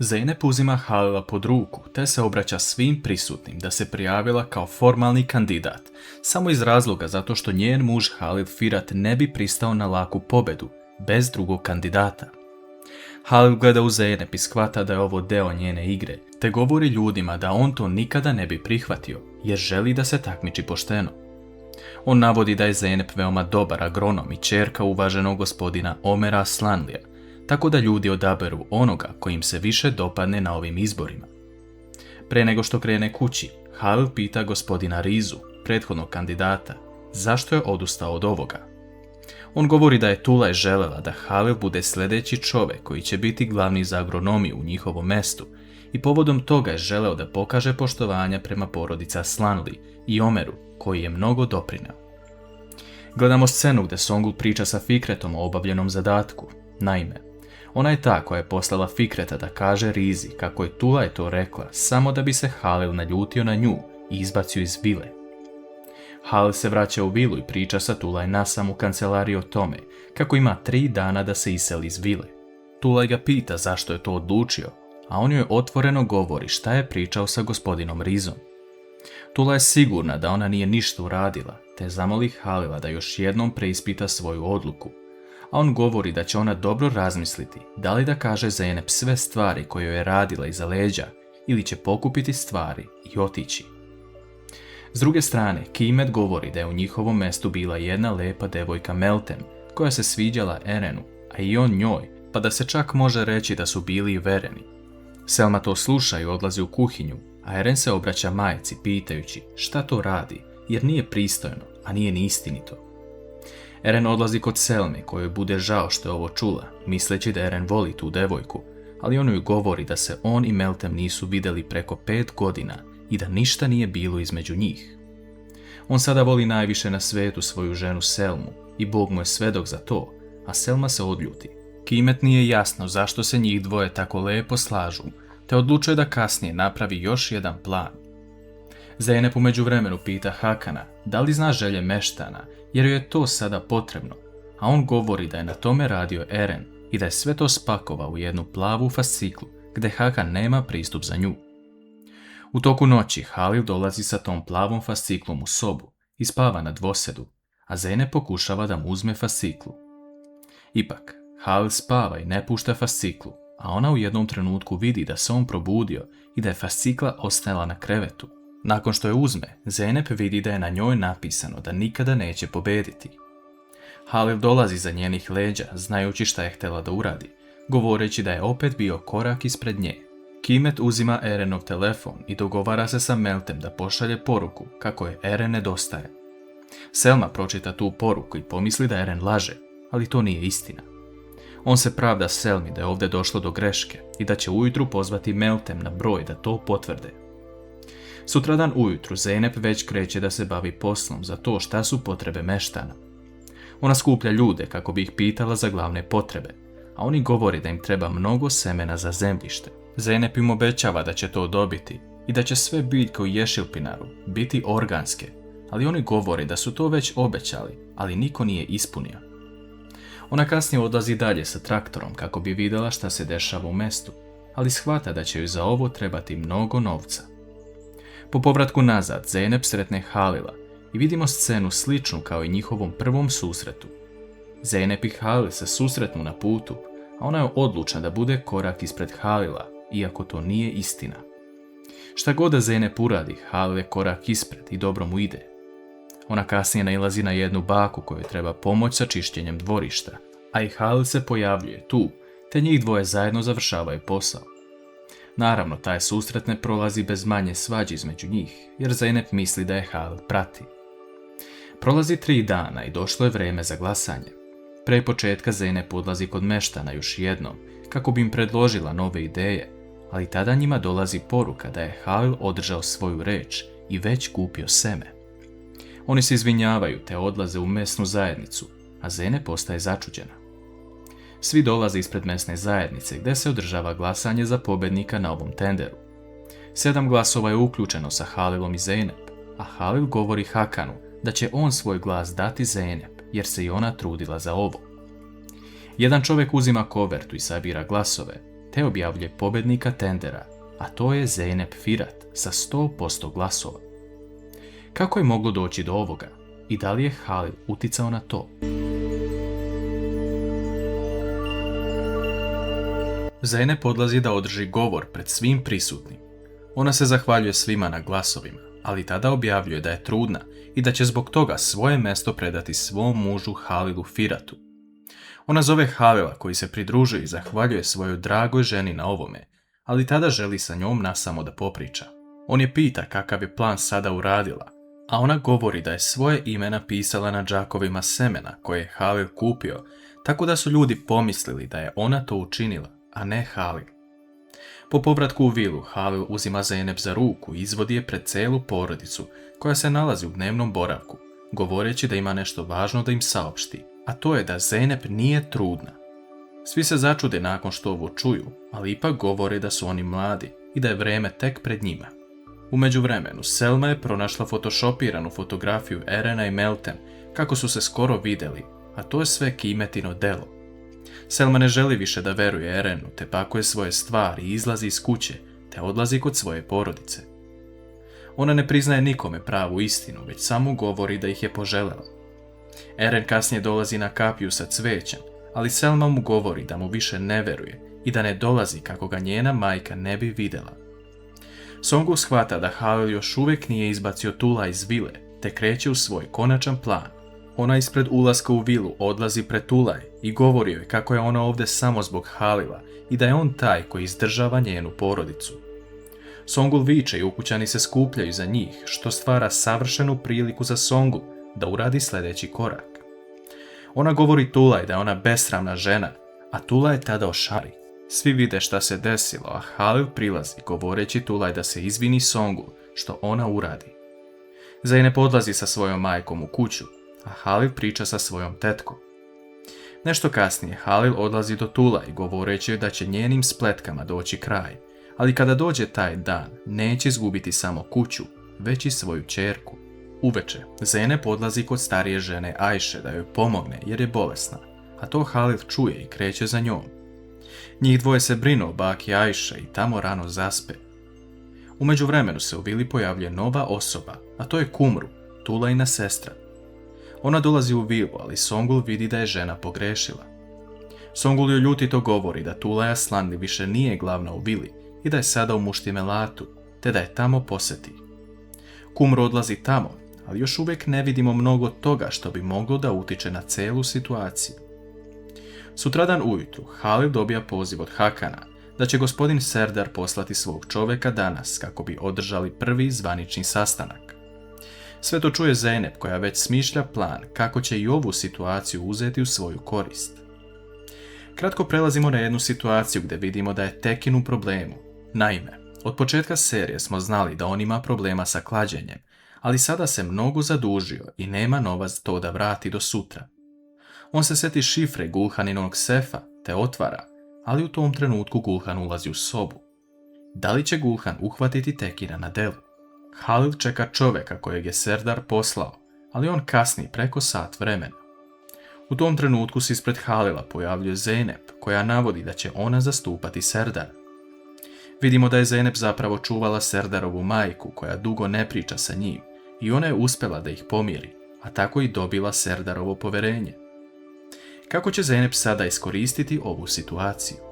Zeynep uzima Halila pod ruku te se obraća svim prisutnim da se prijavila kao formalni kandidat, samo iz razloga zato što njen muž Halil Firat ne bi pristao na laku pobedu, bez drugog kandidata. Halil gleda u Zeynep i shvata da je ovo deo njene igre, te govori ljudima da on to nikada ne bi prihvatio, jer želi da se takmiči pošteno. On navodi da je Zeynep veoma dobar agronom i ćerka uvaženog gospodina Omera Aslanlija, tako da ljudi odaberu onoga koji im se više dopadne na ovim izborima. Pre nego što krene kući, Halil pita gospodina Rizu, prethodnog kandidata, zašto je odustao od ovoga. On govori da je Tulaj želela da Halil bude sljedeći čovjek koji će biti glavni za agronomiju u njihovom mestu i povodom toga je želeo da pokaže poštovanja prema porodici Aslanli i Omeru, koji je mnogo doprineo. Gledamo scenu gdje Songul priča sa Fikretom o obavljenom zadatku. Naime, ona je ta koja je poslala Fikreta da kaže Rizi kako je Tulaj to rekla samo da bi se Halil naljutio na nju i izbacio iz vile. Halil se vraća u vilu i priča sa Tulaj Nasam u kancelariji o tome kako ima 3 dana da se iseli iz vile. Tulaj ga pita zašto je to odlučio, a on joj otvoreno govori šta je pričao sa gospodinom Rizom. Tulaj je sigurna da ona nije ništa uradila, te zamoli Halila da još jednom preispita svoju odluku, a on govori da će ona dobro razmisliti da li da kaže Zeynep sve stvari koje joj je radila iza leđa ili će pokupiti stvari i otići. S druge strane, Kimet govori da je u njihovom mestu bila jedna lepa devojka Meltem koja se sviđala Erenu, a i on njoj, pa da se čak može reći da su bili i vereni. Selma to sluša i odlazi u kuhinju, a Eren se obraća majci pitajući šta to radi, jer nije pristojno, a nije ni istinito. Eren odlazi kod Selme kojoj bude žao što je ovo čula, misleći da Eren voli tu devojku, ali on joj govori da se on i Meltem nisu vidjeli preko 5 godina i da ništa nije bilo između njih. On sada voli najviše na svetu svoju ženu Selmu i Bog mu je svedok za to, a Selma se odljuti. Kimet nije jasno zašto se njih dvoje tako lepo slažu, te odlučuje da kasnije napravi još jedan plan. Zeynep u međuvremenu pita Hakana da li zna želje meštana, jer joj je to sada potrebno, a on govori da je na tome radio Eren i da je sve to spakovao u jednu plavu fasciklu, gdje Hakan nema pristup za nju. U toku noći Halil dolazi sa tom plavom fasciklom u sobu i spava na dvosedu, a Zeynep pokušava da mu uzme fasciklu. Ipak, Halil spava i ne pušta fasciklu, a ona u jednom trenutku vidi da se on probudio i da je fascikla ostajala na krevetu. Nakon što je uzme, Zeynep vidi da je na njoj napisano da nikada neće pobediti. Halil dolazi za njenih leđa, znajući šta je htjela da uradi, govoreći da je opet bio korak ispred nje. Kimet uzima Erenov telefon i dogovara se sa Meltem da pošalje poruku kako je Eren nedostaje. Selma pročita tu poruku i pomisli da Eren laže, ali to nije istina. On se pravda Selmi da je ovdje došlo do greške i da će ujutru pozvati Meltem na broj da to potvrde. Sutradan ujutru Zeynep već kreće da se bavi poslom za to šta su potrebe meštana. Ona skuplja ljude kako bi ih pitala za glavne potrebe, a oni govori da im treba mnogo semena za zemljište. Zeynep im obećava da će to dobiti i da će sve biljke u Ješilpinaru biti organske, ali oni govori da su to već obećali, ali niko nije ispunio. Ona kasnije odlazi dalje sa traktorom kako bi vidjela šta se dešava u mestu, ali shvata da će joj za ovo trebati mnogo novca. Po povratku nazad, Zeynep sretne Halila i vidimo scenu sličnu kao i njihovom prvom susretu. Zeynep i Halil se susretnu na putu, a ona je odlučna da bude korak ispred Halila, iako to nije istina. Šta god da Zeynep uradi, Halil je korak ispred i dobro mu ide. Ona kasnije nailazi na jednu baku kojoj treba pomoć sa čišćenjem dvorišta, a i Halil se pojavljuje tu, te njih dvoje zajedno završavaju posao. Naravno, taj susret ne prolazi bez manje svađe između njih, jer Zeynep misli da je Halil prati. Prolazi 3 dana i došlo je vreme za glasanje. Pre početka Zeynep odlazi kod meštana još jednom, kako bi im predložila nove ideje, ali tada njima dolazi poruka da je Halil održao svoju reč i već kupio seme. Oni se izvinjavaju te odlaze u mesnu zajednicu, a Zeynep postaje začuđena. Svi dolaze ispred mesne zajednice gdje se održava glasanje za pobjednika na ovom tenderu. 7 glasova je uključeno sa Halilom i Zeynep, a Halil govori Hakanu da će on svoj glas dati Zeynep jer se i ona trudila za ovo. Jedan čovjek uzima kovertu i sabira glasove, te objavljuje pobjednika tendera, a to je Zeynep Firat sa 100% glasova. Kako je moglo doći do ovoga i da li je Halil uticao na to? Zeynep odlazi da održi govor pred svim prisutnim. Ona se zahvaljuje svima na glasovima, ali tada objavljuje da je trudna i da će zbog toga svoje mjesto predati svom mužu Halilu Firatu. Ona zove Halila koji se pridružuje i zahvaljuje svojoj dragoj ženi na ovome, ali tada želi sa njom nasamo da popriča. On je pita kakav je plan sada uradila, a ona govori da je svoje ime napisala na džakovima semena koje je Halil kupio, tako da su ljudi pomislili da je ona to učinila, a ne Halil. Po povratku u vilu, Halil uzima Zeynep za ruku i izvodi je pred celu porodicu koja se nalazi u dnevnom boravku, govoreći da ima nešto važno da im saopšti, a to je da Zeynep nije trudna. Svi se začude nakon što ovo čuju, ali ipak govore da su oni mladi i da je vrijeme tek pred njima. U međuvremenu, Selma je pronašla photoshopiranu fotografiju Erena i Meltem kako su se skoro vidjeli, a to je sve Kimetino delo. Selma ne želi više da veruje Erenu, te pakuje svoje stvari i izlazi iz kuće, te odlazi kod svoje porodice. Ona ne priznaje nikome pravu istinu, već samo govori da ih je poželjela. Eren kasnije dolazi na kapiju sa cvećem, ali Selma mu govori da mu više ne veruje i da ne dolazi kako ga njena majka ne bi vidjela. Songul shvata da Halil još uvijek nije izbacio Tula iz vile, te kreće u svoj konačan plan. Ona ispred ulaska u vilu odlazi pred Tulaj i govori joj kako je ona ovdje samo zbog Halila i da je on taj koji izdržava njenu porodicu. Songul viče i ukućani se skupljaju za njih, što stvara savršenu priliku za Songul da uradi sljedeći korak. Ona govori Tulaj da je ona besramna žena, a Tulaj tada ošari. Svi vide šta se desilo, a Halil prilazi govoreći Tulaj da se izvini Songul što ona uradi. Zeynep odlazi sa svojom majkom u kuću, a Halil priča sa svojom tetkom. Nešto kasnije Halil odlazi do Tulaj govoreći da će njenim spletkama doći kraj, ali kada dođe taj dan neće izgubiti samo kuću, već i svoju ćerku. Uveče, Zeynep odlazi kod starije žene Ajše da joj pomogne jer je bolesna, a to Halil čuje i kreće za njom. Njih dvoje se brinu o baki Ajše i tamo rano zaspe. U međuvremenu se u vili pojavljuje nova osoba, a to je Kumru, Tulajina sestra. Ona dolazi u vilu, ali Songul vidi da je žena pogrešila. Songul joj ljutito govori da Tulaja Slanli više nije glavna u vili i da je sada u Muštimelatu, te da je tamo posjeti. Kumru odlazi tamo, ali još uvijek ne vidimo mnogo toga što bi moglo da utiče na celu situaciju. Sutradan ujutru Halil dobija poziv od Hakana da će gospodin Serdar poslati svog čovjeka danas kako bi održali prvi zvanični sastanak. Sve to čuje Zeynep koja već smišlja plan kako će i ovu situaciju uzeti u svoju korist. Kratko prelazimo na jednu situaciju gdje vidimo da je Tekin u problemu. Naime, od početka serije smo znali da on ima problema sa klađenjem, ali sada se mnogo zadužio i nema novac to da vrati do sutra. On se seti šifre Gulhaninog sefa te otvara, ali u tom trenutku Gulhan ulazi u sobu. Da li će Gulhan uhvatiti Tekina na delu? Halil čeka čovjeka kojeg je Serdar poslao, ali on kasni preko sat vremena. U tom trenutku se ispred Halila pojavljuje Zeynep koja navodi da će ona zastupati Serdara. Vidimo da je Zeynep zapravo čuvala Serdarovu majku koja dugo ne priča sa njim i ona je uspjela da ih pomiri, a tako i dobila Serdarovo poverenje. Kako će Zeynep sada iskoristiti ovu situaciju?